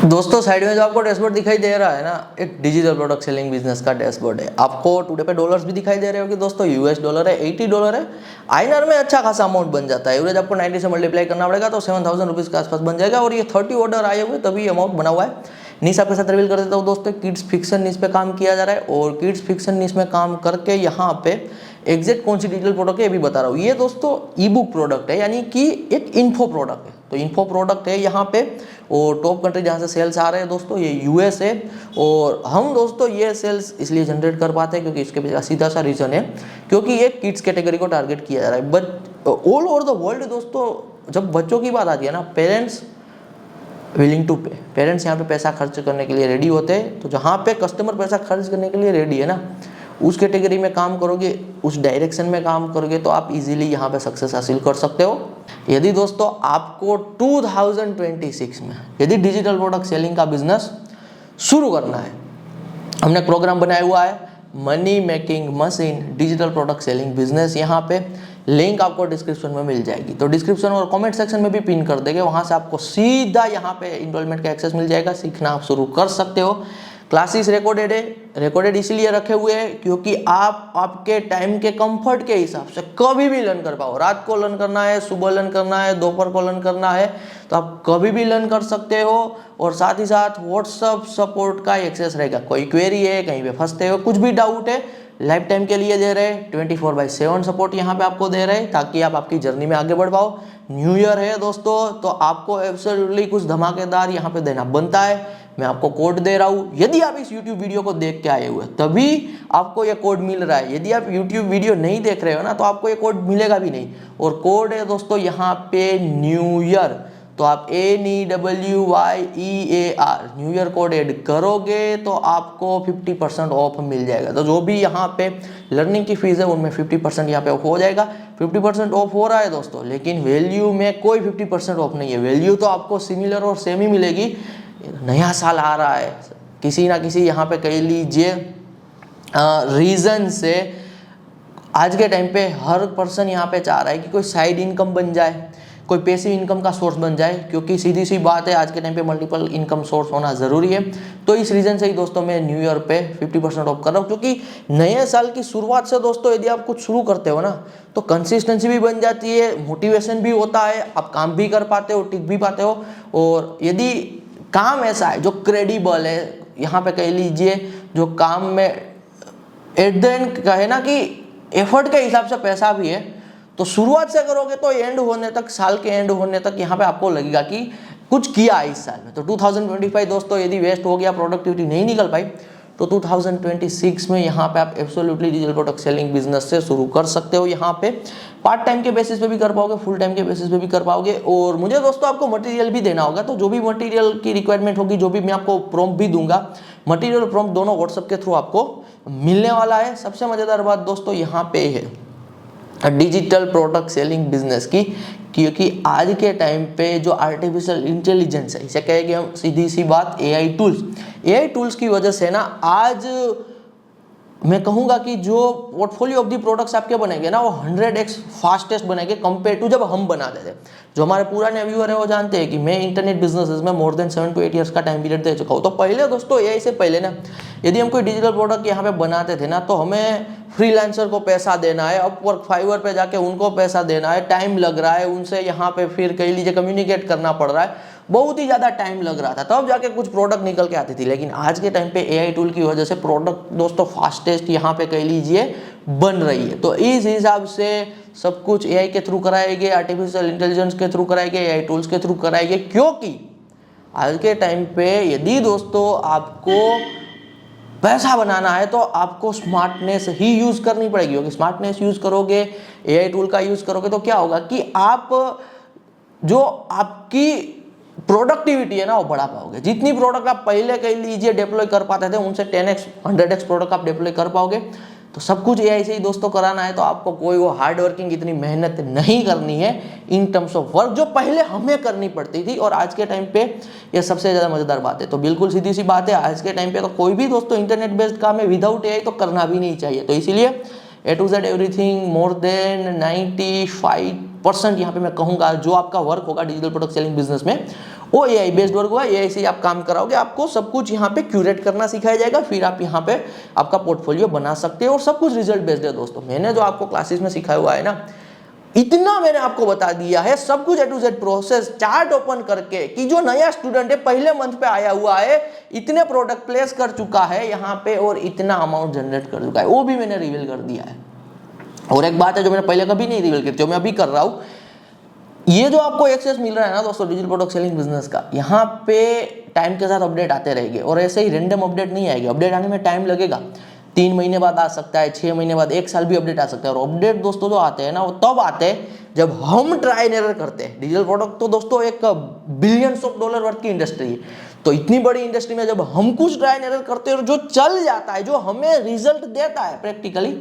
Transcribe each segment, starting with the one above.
दोस्तों साइड में जो आपको डैशबोर्ड दिखाई दे रहा है ना, एक डिजिटल प्रोडक्ट सेलिंग बिजनेस का डैशबोर्ड है। आपको टुडे पे डॉलर्स भी दिखाई दे रहे हो कि दोस्तों यूएस डॉलर है, $80 है। आईएनआर में अच्छा खासा अमाउंट बन जाता है। एवरेज आपको 90 से मल्टीप्लाई करना पड़ेगा तो 7,000 रुपीज़ के आसपास बन जाएगा। और ये 30 ऑर्डर आए हुए तभी अमाउंट बना हुआ है। नीस आपके साथ रिवील कर देता हूँ दोस्तों, किड्स फिक्शन नीस पे काम किया जा रहा है। और किड्स फिक्शन नीस में काम करके यहाँ पे एग्जैक्ट कौन सी डिजिटल प्रोडक्ट है ये भी बता रहा हूँ। ये दोस्तों ई बुक प्रोडक्ट है, यानी कि एक इन्फो प्रोडक्ट है। तो इन्फो प्रोडक्ट है यहाँ पे। और टॉप कंट्री जहाँ से सेल्स आ रहे हैं दोस्तों ये यूएस है। और हम दोस्तों ये सेल्स इसलिए जनरेट कर पाते हैं क्योंकि इसके पीछे सीधा सा रीजन है, क्योंकि ये किड्स कैटेगरी को टारगेट किया जा रहा है। But all over the world दोस्तों जब बच्चों की बात आती है ना, पेरेंट्स विलिंग टू पे, पेरेंट्स यहाँ पे पैसा खर्च करने के लिए रेडी होते हैं। तो जहाँ पे कस्टमर पैसा खर्च करने के लिए रेडी है ना, उस कैटेगरी में काम करोगे, उस डायरेक्शन में काम करोगे तो आप इजीली यहाँ पे सक्सेस हासिल कर सकते हो। यदि दोस्तों आपको 2026 में यदि डिजिटल प्रोडक्ट सेलिंग का बिजनेस शुरू करना है, हमने प्रोग्राम बनाया हुआ है money making machine digital product selling business. यहाँ पे लिंक आपको डिस्क्रिप्शन में मिल जाएगी, तो डिस्क्रिप्शन और कमेंट सेक्शन में भी पिन कर देंगे। वहाँ से आपको सीधा यहाँ पे इनरोलमेंट का एक्सेस मिल जाएगा, सीखना आप शुरू कर सकते हो। क्लासेस रिकॉर्डेड है, रिकॉर्डेड इसलिए रखे हुए हैं क्योंकि आप आपके टाइम के कंफर्ट के हिसाब से कभी भी लर्न कर पाओ। रात को लर्न करना है, सुबह लर्न करना है, दोपहर को लर्न करना है, तो आप कभी भी लर्न कर सकते हो। और साथ ही साथ व्हाट्सअप सपोर्ट का एक्सेस रहेगा। कोई क्वेरी है, कहीं पे फंसते हो, कुछ भी डाउट है, लाइफ टाइम के लिए दे रहे हैं। 24/7 सपोर्ट यहाँ पे आपको दे रहे हैं ताकि आप आपकी जर्नी में आगे बढ़ पाओ। न्यू ईयर है दोस्तों, तो आपको एब्सोल्युटली कुछ धमाकेदार यहाँ पे देना बनता है। मैं आपको कोड दे रहा हूँ। यदि आप इस YouTube वीडियो को देख के आए हुए तभी आपको ये कोड मिल रहा है। यदि आप YouTube वीडियो नहीं देख रहे हो ना, तो आपको ये कोड मिलेगा भी नहीं। और कोड है दोस्तों यहाँ पे न्यू ईयर, तो आप NEWYEAR new year code add करोगे तो आपको 50% ऑफ मिल जाएगा। तो जो भी यहाँ पे लर्निंग की फीस है उनमें 50% यहाँ पे ऑफ हो जाएगा। 50% ऑफ हो रहा है दोस्तों, लेकिन वैल्यू में कोई 50% ऑफ नहीं है। वैल्यू तो आपको सिमिलर और सेम ही मिलेगी। नया साल आ रहा है, किसी ना किसी यहाँ पे कह लीजिए रीजन से आज के टाइम पे हर पर्सन यहाँ पे चाह रहा है कि कोई साइड इनकम बन जाए, कोई पैसिव इनकम का सोर्स बन जाए, क्योंकि सीधी सी बात है आज के टाइम पे मल्टीपल इनकम सोर्स होना ज़रूरी है। तो इस रीज़न से ही दोस्तों मैं न्यू ईयर पे 50% ऑफ कर रहा हूँ, क्योंकि नए साल की शुरुआत से दोस्तों यदि आप कुछ शुरू करते हो ना, तो कंसिस्टेंसी भी बन जाती है, मोटिवेशन भी होता है, आप काम भी कर पाते हो, टिक भी पाते हो। और यदि काम ऐसा है जो क्रेडिबल है, यहाँ पे कह लीजिए जो काम में एट द एंड कहे ना कि एफर्ट के हिसाब से पैसा भी है, तो शुरुआत से करोगे तो एंड होने तक, साल के एंड होने तक यहाँ पे आपको लगेगा कि कुछ किया इस साल में। तो 2025 दोस्तों यदि वेस्ट हो गया, प्रोडक्टिविटी नहीं निकल पाई, तो 2026 में यहाँ पे आप absolutely digital product selling business से शुरू कर सकते हो। यहाँ पे पार्ट टाइम के बेसिस पे भी कर पाओगे, फुल टाइम के बेसिस पे भी कर पाओगे। और मुझे दोस्तों आपको मटेरियल भी देना होगा, तो जो भी मटेरियल की रिक्वायरमेंट होगी, जो भी मैं आपको प्रॉम्प्ट भी दूंगा, मटेरियल प्रॉम्प्ट दोनों व्हाट्सएप के थ्रू आपको मिलने वाला है। सबसे मजेदार बात दोस्तों यहाँ पे है डिजिटल प्रोडक्ट सेलिंग बिजनेस की, क्योंकि आज के टाइम पे जो आर्टिफिशियल इंटेलिजेंस है, इसे कहेंगे हम सीधी सी बात एआई टूल्स की वजह से ना, आज मैं कहूँगा कि जो पोर्टफोलियो ऑफ दी प्रोडक्ट्स आपके बनेंगे ना, वो 100x फास्टेस्ट बनेंगे कंपेयर टू जब हम बनाते थे। जो हमारे पुराने व्यूअर है वो जानते हैं कि मैं इंटरनेट बिजनेसेस में मोर देन 7 to 8 ईयर्स का टाइम पीरियड दे चुका हूँ। तो पहले दोस्तों एआई से पहले ना, यदि हम कोई डिजिटल प्रोडक्ट यहाँ पे बनाते थे ना, तो हमें फ्रीलांसर को पैसा देना है, अपवर्क फाइवर पे जाके उनको पैसा देना है, टाइम लग रहा है, उनसे यहाँ पे फिर कह लीजिए कम्युनिकेट करना पड़ रहा है, बहुत ही ज़्यादा टाइम लग रहा था, तब जाके कुछ प्रोडक्ट निकल के आती थी। लेकिन आज के टाइम पे एआई टूल की वजह से प्रोडक्ट दोस्तों फास्टेस्ट यहाँ पे कह लीजिए बन रही है। तो इस हिसाब से सब कुछ एआई के थ्रू कराएंगे, आर्टिफिशियल इंटेलिजेंस के थ्रू कराएंगे, एआई टूल्स के थ्रू कराएंगे, क्योंकि आज के टाइम पे यदि दोस्तों आपको पैसा बनाना है तो आपको स्मार्टनेस ही यूज करनी पड़ेगी। क्योंकि स्मार्टनेस यूज करोगे, एआई टूल का यूज करोगे, तो क्या होगा कि आप जो आपकी प्रोडक्टिविटी है ना वो बढ़ा पाओगे। जितनी प्रोडक्ट आप पहले कह लीजिए डिप्लॉय कर पाते थे, उनसे 10x 100x प्रोडक्ट आप डिप्लॉय कर पाओगे। तो सब कुछ एआई से ही दोस्तों कराना है, तो आपको कोई वो हार्ड वर्किंग इतनी मेहनत नहीं करनी है इन टर्म्स ऑफ वर्क, जो पहले हमें करनी पड़ती थी। और आज के टाइम पे ये सबसे ज़्यादा मज़ेदार बात है। तो बिल्कुल सीधी सी बात है, आज के टाइम पे तो कोई भी दोस्तों इंटरनेट बेस्ड काम है विदाउट एआई तो करना भी नहीं चाहिए। तो इसीलिए A to Z everything more than 95% यहाँ पे मैं कहूँगा जो आपका वर्क होगा डिजिटल प्रोडक्ट सेलिंग बिजनेस में, वो AI बेस्ड वर्क होगा, AI से ही आप काम कराओगे, आपको सब कुछ यहाँ पे क्यूरेट करना सिखाया जाएगा, फिर आप यहाँ पे आपका पोर्टफोलियो बना सकते हो और सब कुछ रिजल्ट बेस्ड है दोस्तों। मैंने जो आपको क्लासेस में सिखाया हुआ है ना, इतना मैंने आपको बता दिया है, सब कुछ A to Z process chart open करके कि जो नया स्टूडेंट है पहले मंथ पे आया हुआ है, इतने प्रोडक्ट प्लेस कर चुका है यहाँ पे और इतना अमाउंट जनरेट कर चुका है, वो भी मैंने रिवील कर दिया है। और एक बात है जो मैंने पहले कभी नहीं रिवील की, जो मैं अभी कर रहा हूँ, ये जो आपको एक्सेस मिल रहा है ना दोस्तों डिजिटल प्रोडक्ट सेलिंग बिजनेस का, यहाँ पे टाइम के साथ अपडेट आते रहेंगे और ऐसे ही रैंडम अपडेट नहीं आएगी, अपडेट आने में टाइम लगेगा, 3 महीने बाद आ सकता है, 6 महीने बाद, 1 साल भी अपडेट आ सकता है। और अपडेट दोस्तों जो आते हैं ना, वो तब आते हैं जब हम ट्राई एंड एरर करते हैं। डिजिटल प्रोडक्ट तो दोस्तों एक बिलियंस ऑफ डॉलर वर्थ की इंडस्ट्री है, तो इतनी बड़ी इंडस्ट्री में जब हम कुछ ट्राई एंड एरर करते हैं और जो चल जाता है, जो हमें रिजल्ट देता है प्रैक्टिकली,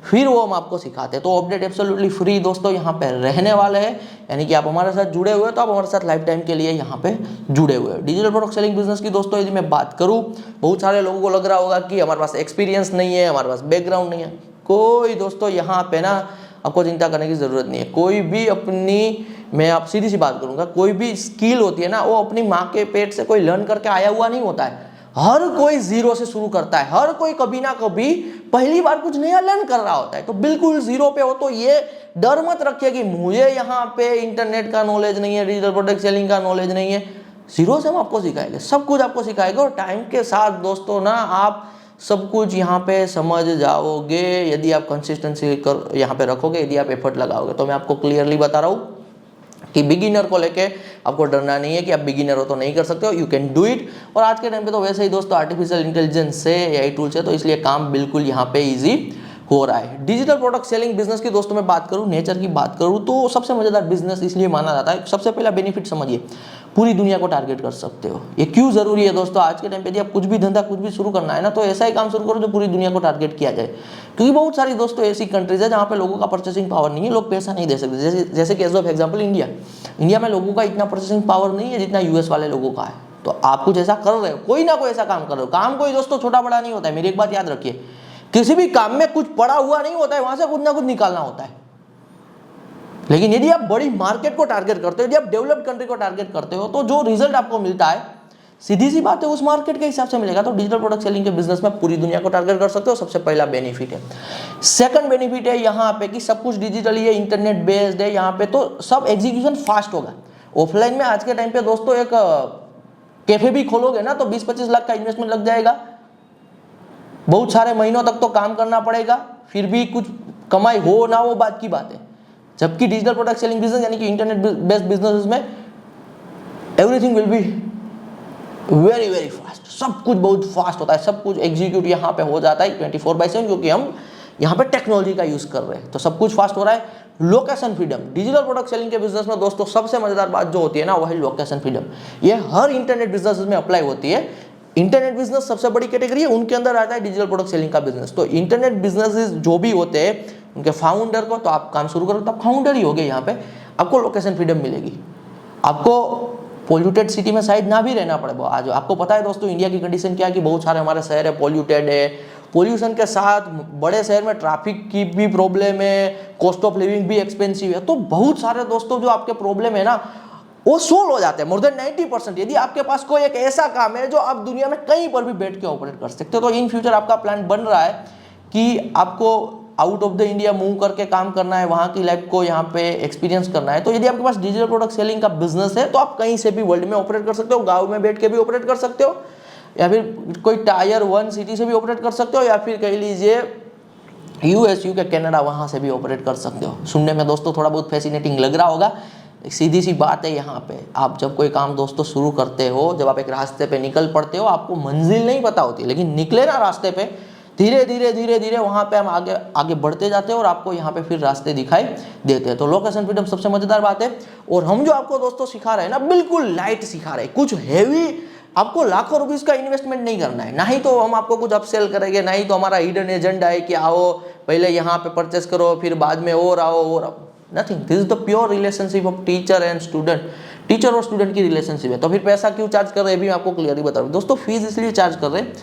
फिर वो हम आपको सिखाते हैं। तो अपडेट एब्सोल्युटली फ्री दोस्तों यहाँ पे रहने वाले हैं, यानी कि आप हमारे साथ जुड़े हुए हैं तो आप हमारे साथ लाइफ टाइम के लिए यहाँ पे जुड़े हुए हैं। डिजिटल प्रोडक्ट सेलिंग बिजनेस की दोस्तों यदि मैं बात करूँ, बहुत सारे लोगों को लग रहा होगा कि हमारे पास एक्सपीरियंस नहीं है, हमारे पास बैकग्राउंड नहीं है। कोई दोस्तों यहाँ पे ना आपको चिंता करने की जरूरत नहीं है। कोई भी अपनी, मैं आप सीधी सी बात करूंगा, कोई भी स्किल होती है ना, वो अपनी माँ के पेट से कोई लर्न करके आया हुआ नहीं होता है। हर कोई जीरो से शुरू करता है, हर कोई कभी ना कभी पहली बार कुछ नया लर्न कर रहा होता है। तो बिल्कुल जीरो पे हो तो ये डर मत रखिए कि मुझे यहाँ पे इंटरनेट का नॉलेज नहीं है, डिजिटल प्रोडक्ट सेलिंग का नॉलेज नहीं है। जीरो से हम आपको सिखाएंगे, सब कुछ आपको सिखाएंगे और टाइम के साथ दोस्तों ना आप सब कुछ यहाँ पे समझ जाओगे, यदि आप कंसिस्टेंसी कर यहाँ पे रखोगे, यदि आप एफर्ट लगाओगे। तो मैं आपको क्लियरली बता रहा हूँ कि बिगिनर को लेके आपको डरना नहीं है कि आप बिगिनर हो तो नहीं कर सकते हो, यू कैन डू इट। और आज के टाइम पे तो वैसे ही दोस्तों आर्टिफिशियल इंटेलिजेंस से, AI टूल्स है, तो इसलिए काम बिल्कुल यहाँ पे ईजी हो रहा है। डिजिटल प्रोडक्ट सेलिंग बिजनेस की दोस्तों मैं बात करूँ, नेचर की बात करूँ, तो सबसे मजेदार बिजनेस इसलिए माना जाता है। सबसे पहला बेनिफिट समझिए, पूरी दुनिया को टारगेट कर सकते हो। ये क्यों जरूरी है दोस्तों? आज के टाइम पे यदि आप कुछ भी धंधा, कुछ भी शुरू करना है ना, तो ऐसा ही काम शुरू करो जो पूरी दुनिया को टारगेट किया जाए। क्योंकि बहुत सारी दोस्तों ऐसी कंट्रीज है जहाँ पे लोगों का परचेसिंग पावर नहीं है, लोग पैसा नहीं दे सकते। जैसे कि एज ऑफ एग्जाम्पल इंडिया में लोगों का इतना परचेसिंग पावर नहीं है जितना US वाले लोगों का है। तो आप कुछ ऐसा कर रहे हो, कोई ना कोई ऐसा काम कर रहे हो। काम कोई दोस्तों छोटा बड़ा नहीं होता है, मेरी एक बात याद रखिए, किसी भी काम में कुछ पड़ा हुआ नहीं होता है, वहां से कुछ ना कुछ निकालना होता है। लेकिन यदि आप बड़ी मार्केट को टारगेट करते हो, यदि आप डेवलप्ड कंट्री को टारगेट करते हो, तो जो रिजल्ट आपको मिलता है सीधी सी बात है उस मार्केट के हिसाब से मिलेगा। तो डिजिटल प्रोडक्ट सेलिंग के बिजनेस में पूरी दुनिया को टारगेट कर सकते हो, सबसे पहला बेनिफिट है। सेकंड बेनिफिट है यहाँ पे कि सब कुछ डिजिटली है, इंटरनेट बेस्ड है, यहाँ पे तो सब एग्जीक्यूशन फास्ट होगा। ऑफलाइन में आज के टाइम पे दोस्तों एक कैफे भी खोलोगे ना तो 20-25 लाख का इन्वेस्टमेंट लग जाएगा, बहुत सारे महीनों तक तो काम करना पड़ेगा, फिर भी कुछ कमाई हो ना हो बात की बात है। जबकि डिजिटल प्रोडक्ट सेलिंग बिजनेस यानी कि इंटरनेट बेस्ड बिजनेस में everything will be very very fast, सब कुछ बहुत फास्ट होता है, सब कुछ एग्जीक्यूट यहाँ पे हो जाता है 24/7, क्योंकि हम यहाँ पे टेक्नोलॉजी का यूज कर रहे हैं, तो सब कुछ फास्ट हो रहा है। Location freedom, digital product selling के बिजनेस में दोस्तों सबसे मजेदार बात जो होती है ना, वो है लोकेशन फ्रीडम। ये हर इंटरनेट बिजनेस में अप्लाई होती है। इंटरनेट बिजनेस सबसे बड़ी कैटेगरी है, उनके अंदर आता है डिजिटल प्रोडक्ट सेलिंग का बिजनेस। तो इंटरनेट बिजनेसेस जो भी होते हैं उनके फाउंडर को, तो आप काम शुरू करो तो आप फाउंडर ही होगे, यहाँ पे आपको लोकेशन फ्रीडम मिलेगी। आपको पॉल्यूटेड सिटी में शायद ना भी रहना पड़े। आज आपको पता है दोस्तों इंडिया की कंडीशन क्या है कि बहुत सारे हमारे शहर है पॉल्यूटेड है, पॉल्यूशन के साथ बड़े शहर में ट्रैफिक की भी प्रॉब्लम है, कॉस्ट ऑफ लिविंग भी एक्सपेंसिव है। तो बहुत सारे दोस्तों जो आपके प्रॉब्लम है ना वो सोल्व हो जाते हैं मोर देन 90%। यदि आपके पास कोई एक ऐसा काम है जो आप दुनिया में कहीं पर भी बैठ के ऑपरेट कर सकते हो, तो इन फ्यूचर आपका प्लान बन रहा है कि आपको out of the India move करके काम करना है, वहाँ की लाइफ को यहाँ पे एक्सपीरियंस करना है। तो यदि आपके पास डिजिटल प्रोडक्ट सेलिंग का बिजनेस है तो आप कहीं से भी वर्ल्ड में ऑपरेट कर सकते हो, गाँव में बैठ के भी ऑपरेट कर सकते हो, या फिर कोई टायर 1 सिटी से भी ऑपरेट कर सकते हो, या फिर कह लीजिए US, UK, कनाडा, वहाँ से भी ऑपरेट कर सकते हो। सुनने में दोस्तों थोड़ा बहुत फैसिनेटिंग लग रहा होगा, सीधी सी बात है। यहाँ पे आप जब कोई काम दोस्तों शुरू करते हो, जब आप एक रास्ते पे निकल पड़ते हो, आपको मंजिल नहीं पता होती, लेकिन निकले ना रास्ते पे, धीरे धीरे वहाँ पे हम आगे बढ़ते जाते हैं और आपको यहाँ पे फिर रास्ते दिखाई देते हैं। तो लोकेशन फ्रीडम सबसे मजेदार बात है। और हम जो आपको दोस्तों सिखा रहे हैं ना, बिल्कुल लाइट सिखा रहे हैं, कुछ हैवी आपको लाखों रुपीस का इन्वेस्टमेंट नहीं करना है, ना ही तो हम आपको कुछ अपसेल करेंगे, ना ही तो हमारा हिडन एजेंडा है कि आओ पहले यहाँ पे परचेस करो फिर बाद में और आओ और nothing. This is the pure relationship of teacher and student, teacher और स्टूडेंट की रिलेशनशिप है। तो फिर पैसा क्यों चार्ज कर रहे हैं भी मैं आपको क्लियरली बता रहा हूँ दोस्तों। फीस इसलिए चार्ज कर रहे हैं,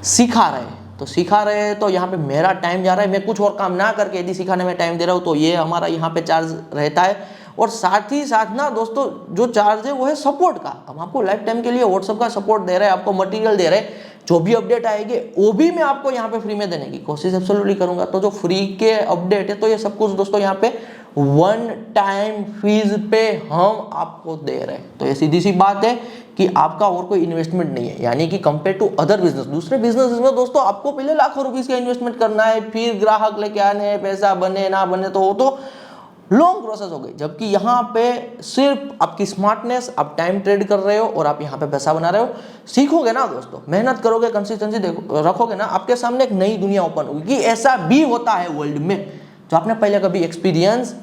सिखा रहे हैं, तो सिखा रहे हैं तो यहाँ पे मेरा टाइम जा रहा है, मैं कुछ और काम ना करके यदि सिखाने में टाइम दे रहा हूँ तो ये हमारा यहाँ पे चार्ज रहता है। और साथ ही साथ ना दोस्तों जो चार्ज है वो है सपोर्ट का। हम आपको लाइफ टाइम के लिए व्हाट्सएप का सपोर्ट दे रहे हैं, आपको मटेरियल दे रहे हैं, जो भी अपडेट आएगी वो भी मैं आपको यहाँ पे फ्री में देने की कोशिश एब्सोल्युटली करूंगा। तो जो फ्री के अपडेट है तो ये सब कुछ दोस्तों यहाँ पे वन टाइम फीस पे हम आपको दे रहे हैं। तो ये सीधी सी बात है कि आपका और कोई इन्वेस्टमेंट नहीं है, यानी कि कंपेयर टू अदर बिजनेस, दूसरे बिजनेस में दोस्तों आपको पहले लाखों रुपीस का इन्वेस्टमेंट करना है, फिर ग्राहक लेके आने हैं, पैसा बने ना बने तो वो तो लॉन्ग प्रोसेस हो गई। जबकि यहाँ पे सिर्फ आपकी स्मार्टनेस, आप टाइम ट्रेड कर रहे हो और आप यहाँ पे पैसा बना रहे हो। सीखोगे ना दोस्तों, मेहनत करोगे, कंसिस्टेंसी रखोगे ना, आपके सामने एक नई दुनिया ओपन होगी कि ऐसा भी होता है वर्ल्ड में जो आपने पहले कभी एक्सपीरियंस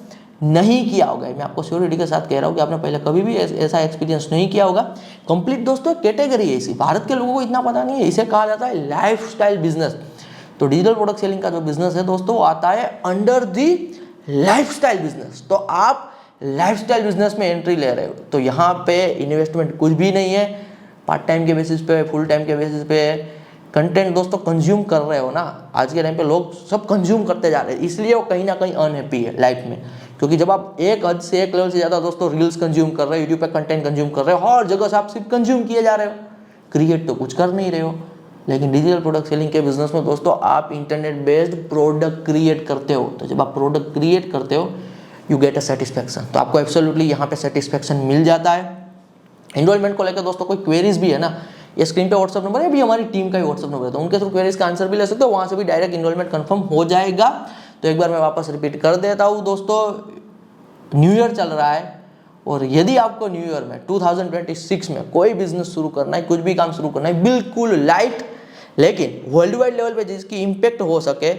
नहीं किया होगा। मैं आपको श्योरिटी के साथ कह रहा हूँ कि आपने पहले कभी भी ऐसा एक्सपीरियंस नहीं किया होगा। कंप्लीट दोस्तों कैटेगरी है इसी, भारत के लोगों को इतना पता नहीं है, इसे कहा जाता है लाइफस्टाइल बिजनेस। तो डिजिटल प्रोडक्ट सेलिंग का जो बिजनेस है दोस्तों वो आता है अंडर दी लाइफस्टाइल बिजनेस। तो आप लाइफस्टाइल बिजनेस में एंट्री ले रहे हो तो यहाँ पे इन्वेस्टमेंट कुछ भी नहीं है, पार्ट टाइम के बेसिस पे, फुल टाइम के बेसिस पे कंटेंट दोस्तों कंज्यूम कर रहे हो ना। आज के टाइम पे लोग सब कंज्यूम करते जा रहे हैं, इसलिए वो कहीं ना कहीं अनहैप्पी है लाइफ में। क्योंकि जब आप एक हद से, एक लेवल से ज़्यादा दोस्तों रील्स कंज्यूम कर रहे हो, यूट्यूब पे कंटेंट कंज्यूम कर रहे हो, हर जगह से आप सिर्फ कंज्यूम किए जा रहे हो, क्रिएट तो कुछ कर नहीं रहे हो। लेकिन डिजिटल प्रोडक्ट सेलिंग के बिजनेस में दोस्तों आप इंटरनेट बेस्ड प्रोडक्ट क्रिएट करते हो। तो जब आप प्रोडक्ट क्रिएट करते हो यू गेट अ सेटिस्फैक्शन, तो आपको एब्सोल्युटली यहाँ पे सेटिस्फैक्शन मिल जाता है। एनरोलमेंट को लेकर दोस्तों कोई क्वेरीज भी है ना, ये स्क्रीन पे व्हाट्सअप नंबर है, अभी हमारी टीम का ही व्हाट्सअप नंबर है, तो उनके थ्रू क्वेरीज का आंसर भी ले सकते हो, वहाँ से भी डायरेक्ट एनरोलमेंट कंफर्म हो जाएगा। तो एक बार मैं वापस रिपीट कर देता हूँ दोस्तों, न्यू ईयर चल रहा है और यदि आपको न्यू ईयर में 2026 में कोई बिजनेस शुरू करना है, कुछ भी काम शुरू करना है, बिल्कुल लाइट लेकिन वर्ल्ड वाइड लेवल पे जिसकी इम्पेक्ट हो सके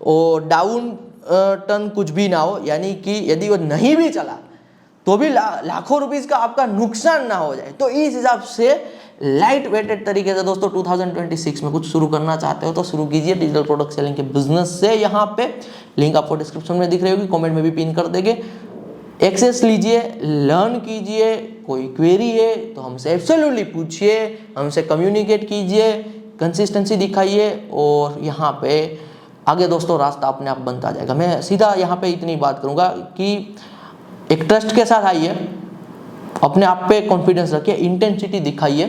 और डाउन टर्न कुछ भी ना हो, यानी कि यदि वो नहीं भी चला तो भी लाखों रुपीस का आपका नुकसान ना हो जाए, तो इस हिसाब से लाइट वेटेड तरीके से दोस्तों 2026 में कुछ शुरू करना चाहते हो तो शुरू कीजिए डिजिटल प्रोडक्ट सेलिंग के बिजनेस से। यहाँ पे लिंक आपको डिस्क्रिप्शन में दिख रही होगी, कमेंट में भी पिन कर देंगे, एक्सेस लीजिए, लर्न कीजिए। कोई क्वेरी है तो हमसे एब्सोल्युटली पूछिए, हमसे कम्युनिकेट कीजिए, कंसिस्टेंसी दिखाइए और यहाँ पे आगे दोस्तों रास्ता अपने आप बनता जाएगा। मैं सीधा यहाँ पे इतनी बात करूँगा कि एक ट्रस्ट के साथ आइए, अपने आप पे कॉन्फिडेंस रखिए, इंटेंसिटी दिखाइए।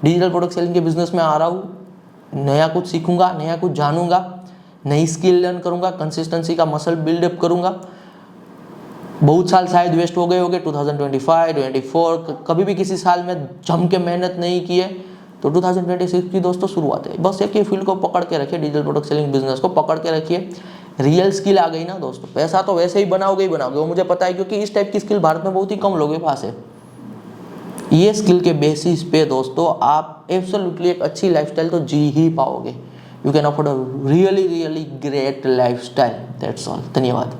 डिजिटल प्रोडक्ट सेलिंग के बिजनेस में आ रहा हूँ, नया कुछ सीखूंगा, नया कुछ जानूंगा, नई स्किल लर्न करूंगा, कंसिस्टेंसी का मसल बिल्डअप करूंगा। बहुत साल शायद वेस्ट हो गए होंगे, 2025, 24, कभी भी किसी साल में जम के मेहनत नहीं की है, तो 2026 की दोस्तों शुरुआत है। बस एक ये फील्ड को पकड़ के रखिए, डिजिटल प्रोडक्ट सेलिंग बिजनेस को पकड़ के रखिए। रियल स्किल आ गई ना दोस्तों, पैसा तो वैसे ही बनाओगे, वो मुझे पता है, क्योंकि इस टाइप की स्किल भारत में बहुत ही कम लोगों के पास है। ये स्किल के बेसिस पे दोस्तों आप एब्सोल्युटली एक अच्छी लाइफस्टाइल तो जी ही पाओगे। You can afford a really great lifestyle. That's all. धन्यवाद।